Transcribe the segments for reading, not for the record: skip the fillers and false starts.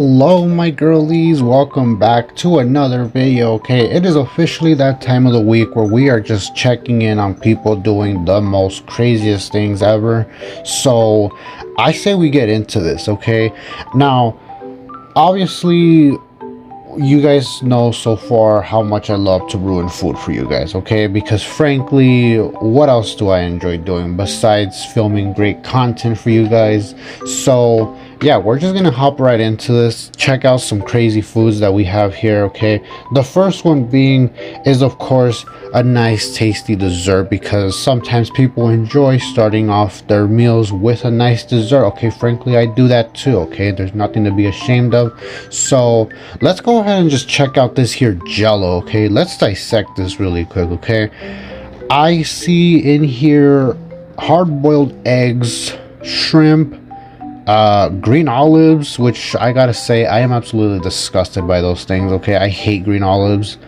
Hello my girlies, welcome back to another video. Okay, it is officially that time of the week where we are just checking in on people doing the most craziest things ever. So I say we get into this. Okay, now obviously you guys know so far how much I love to ruin food for you guys, okay? Because frankly, what else do I enjoy doing besides filming great content for you guys? So yeah, we're just gonna hop right into this, check out some crazy foods that we have here, okay? The first one being is of course a nice tasty dessert, because sometimes people enjoy starting off their meals with a nice dessert. Okay, frankly I do that too, okay? There's nothing to be ashamed of. So let's go ahead and just check out this here jello. Okay, let's dissect this really quick. Okay, I see in here hard-boiled eggs, shrimp, green olives, which I gotta say I am absolutely disgusted by those things. Okay, I hate green olives.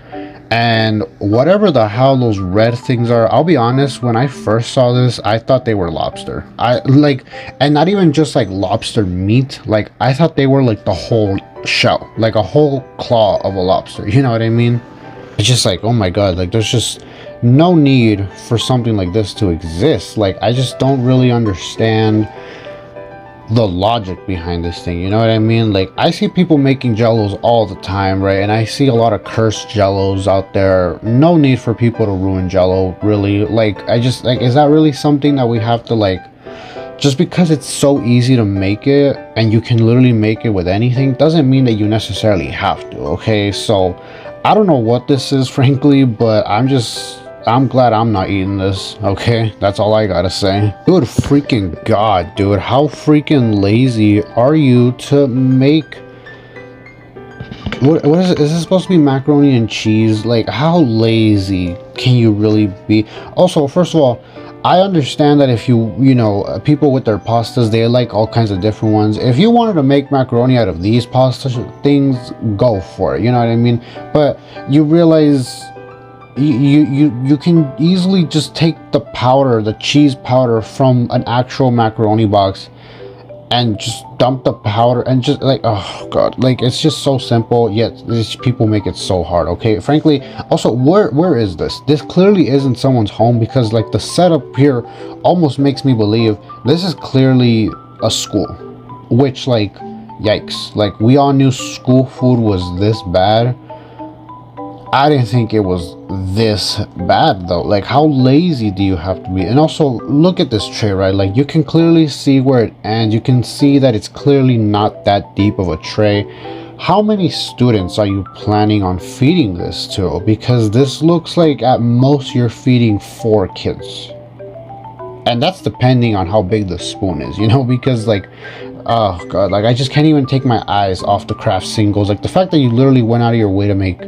And whatever the hell those red things are, I'll be honest, when I first saw this, I thought they were lobster. And not even just like lobster meat, like I thought they were like the whole shell, like a whole claw of a lobster, you know what I mean? It's just like, oh my god, like there's just no need for something like this to exist. Like I just don't really understand the logic behind this thing, you know what I mean? Like I see people making jellos all the time, right? And I see a lot of cursed jellos out there. No need for people to ruin jello, really. Like I just like, is that really something that we have to like, just because it's so easy to make it and you can literally make it with anything doesn't mean that you necessarily have to. Okay, so I don't know what this is, frankly, but I'm glad I'm not eating this. Okay, that's all I gotta say. Good freaking god, dude, how freaking lazy are you to make what is it? Is this supposed to be macaroni and cheese? Like how lazy can you really be? Also, first of all, I understand that if you know, people with their pastas, they like all kinds of different ones. If you wanted to make macaroni out of these pasta things, go for it, you know what I mean? But you realize you can easily just take the powder, the cheese powder from an actual macaroni box and just dump the powder and just like, oh god, like it's just so simple, yet these people make it so hard. Okay, frankly, also where is this clearly isn't someone's home, because like the setup here almost makes me believe this is clearly a school, which like yikes, like we all knew school food was this bad. I didn't think it was this bad though. Like how lazy do you have to be? And also look at this tray, right? Like you can clearly see where it ends. You can see that it's clearly not that deep of a tray. How many students are you planning on feeding this to? Because this looks like at most you're feeding 4 kids. And that's depending on how big the spoon is, you know, because like, oh god, like I just can't even take my eyes off the Kraft singles. Like the fact that you literally went out of your way to make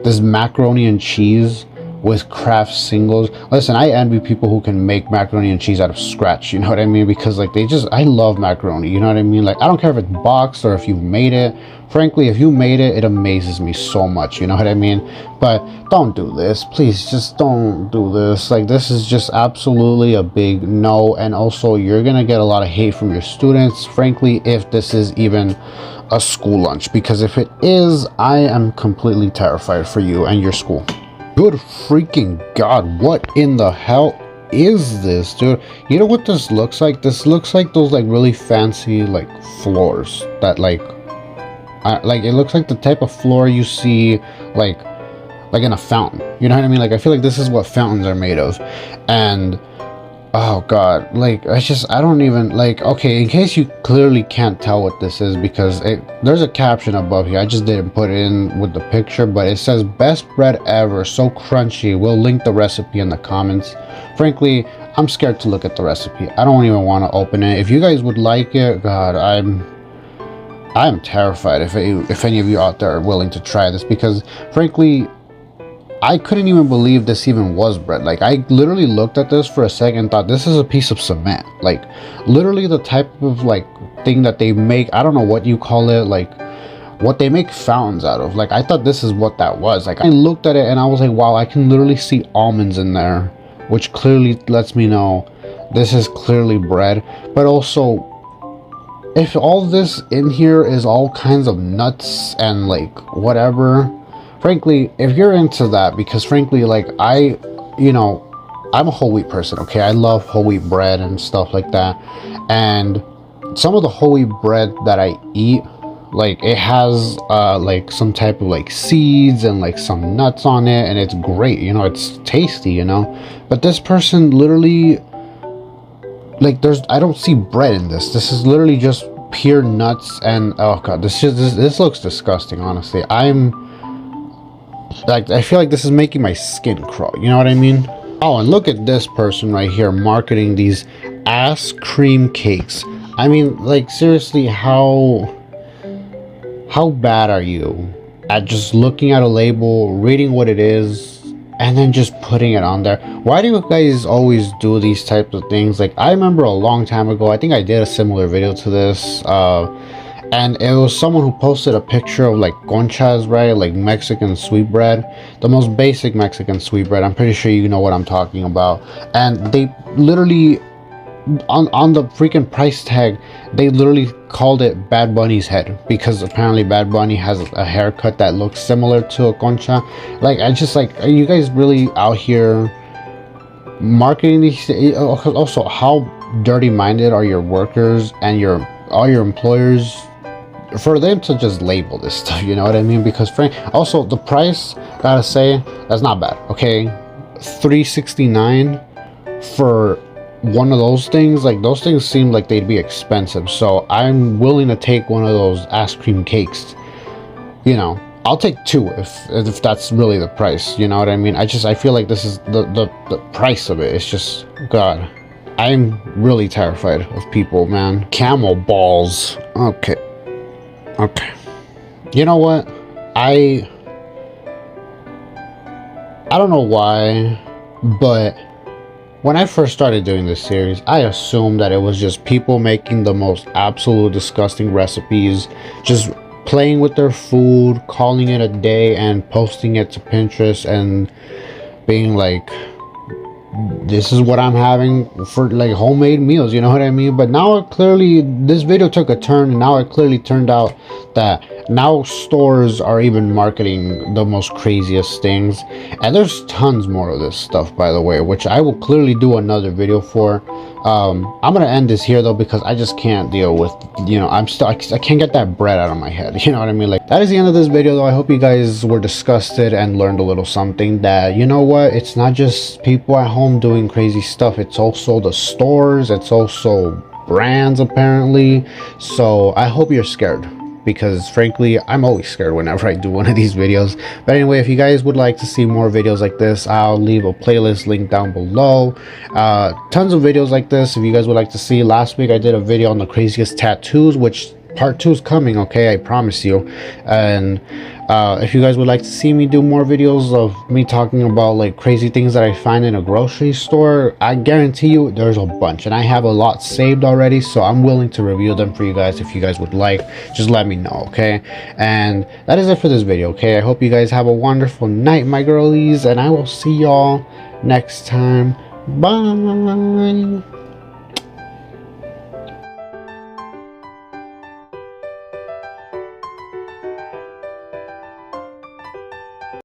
this macaroni and cheese with Kraft singles. Listen, I envy people who can make macaroni and cheese out of scratch, you know what I mean? Because like I love macaroni, you know what I mean? Like I don't care if it's boxed or if you made it. Frankly, if you made it, it amazes me so much, you know what I mean? But don't do this, please, just don't do this. Like this is just absolutely a big no. And also you're gonna get a lot of hate from your students, frankly, if this is even a school lunch, because if it is, I am completely terrified for you and your school. Good freaking god, what in the hell is this, dude? You know what this looks like? This looks like those like really fancy like floors that like it looks like the type of floor you see like in a fountain, you know what I mean? Like I feel like this is what fountains are made of. And oh god, like I don't even like, okay, in case you clearly can't tell what this is, because there's a caption above here, I just didn't put it in with the picture, but it says best bread ever, so crunchy. We'll link the recipe in the comments. Frankly, I'm scared to look at the recipe. I don't even want to open it. If you guys would like it, god, I'm terrified if any of you out there are willing to try this, because frankly I couldn't even believe this even was bread. Like I literally looked at this for a second and thought this is a piece of cement. Like literally the type of like thing that they make, I don't know what you call it, like what they make fountains out of. Like I thought this is what that was. Like I looked at it and I was like, wow, I can literally see almonds in there, which clearly lets me know this is clearly bread. But also if all this in here is all kinds of nuts and like whatever, frankly, if you're into that, because frankly, like you know, I'm a whole wheat person, okay? I love whole wheat bread and stuff like that. And some of the whole wheat bread that I eat, like it has like some type of like seeds and like some nuts on it, and it's great, you know, it's tasty, you know. But this person literally, like, I don't see bread in this. This is literally just pure nuts. And oh god, this looks disgusting, honestly. I'm like, I feel like this is making my skin crawl, you know what I mean? Oh, and look at this person right here marketing these ass cream cakes. I mean, like, seriously, how bad are you at just looking at a label, reading what it is, and then just putting it on there? Why do you guys always do these types of things? Like, I remember a long time ago, I think I did a similar video to this, and it was someone who posted a picture of like conchas, right? Like Mexican sweetbread, the most basic Mexican sweetbread. I'm pretty sure you know what I'm talking about. And they literally, on the freaking price tag, they literally called it Bad Bunny's head, because apparently Bad Bunny has a haircut that looks similar to a concha. Like, I just like, are you guys really out here marketing these? Also, how dirty minded are your workers and all your employers for them to just label this stuff, you know what I mean? Because also the price, gotta say, that's not bad, okay? $3.69 for one of those things. Like, those things seem like they'd be expensive, so I'm willing to take one of those ice cream cakes, you know. I'll take two if that's really the price, you know what I mean? I feel like this is the price of it. It's just, god, I'm really terrified of people, man. Camel balls. Okay, you know what, I don't know why, but when I first started doing this series, I assumed that it was just people making the most absolute disgusting recipes, just playing with their food, calling it a day, and posting it to Pinterest and being like, this is what I'm having for like homemade meals, you know what I mean? But now it clearly, this video took a turn, and now it clearly turned out that now stores are even marketing the most craziest things. And there's tons more of this stuff, by the way, which I will clearly do another video for. I'm gonna end this here though, because I just can't deal with, you know, I can't get that bread out of my head, you know what I mean? Like, that is the end of this video though. I hope you guys were disgusted and learned a little something, that, you know what, it's not just people at home doing crazy stuff, it's also the stores, it's also brands apparently. So I hope you're scared, because frankly, I'm always scared whenever I do one of these videos. But anyway, if you guys would like to see more videos like this, I'll leave a playlist link down below. Tons of videos like this if you guys would like to see. Last week I did a video on the craziest tattoos, which part 2 is coming, okay, I promise you. And if you guys would like to see me do more videos of me talking about like crazy things that I find in a grocery store, I guarantee you there's a bunch, and I have a lot saved already, so I'm willing to review them for you guys. If you guys would like, just let me know, okay? And that is it for this video, okay? I hope you guys have a wonderful night, my girlies, and I will see y'all next time. Bye.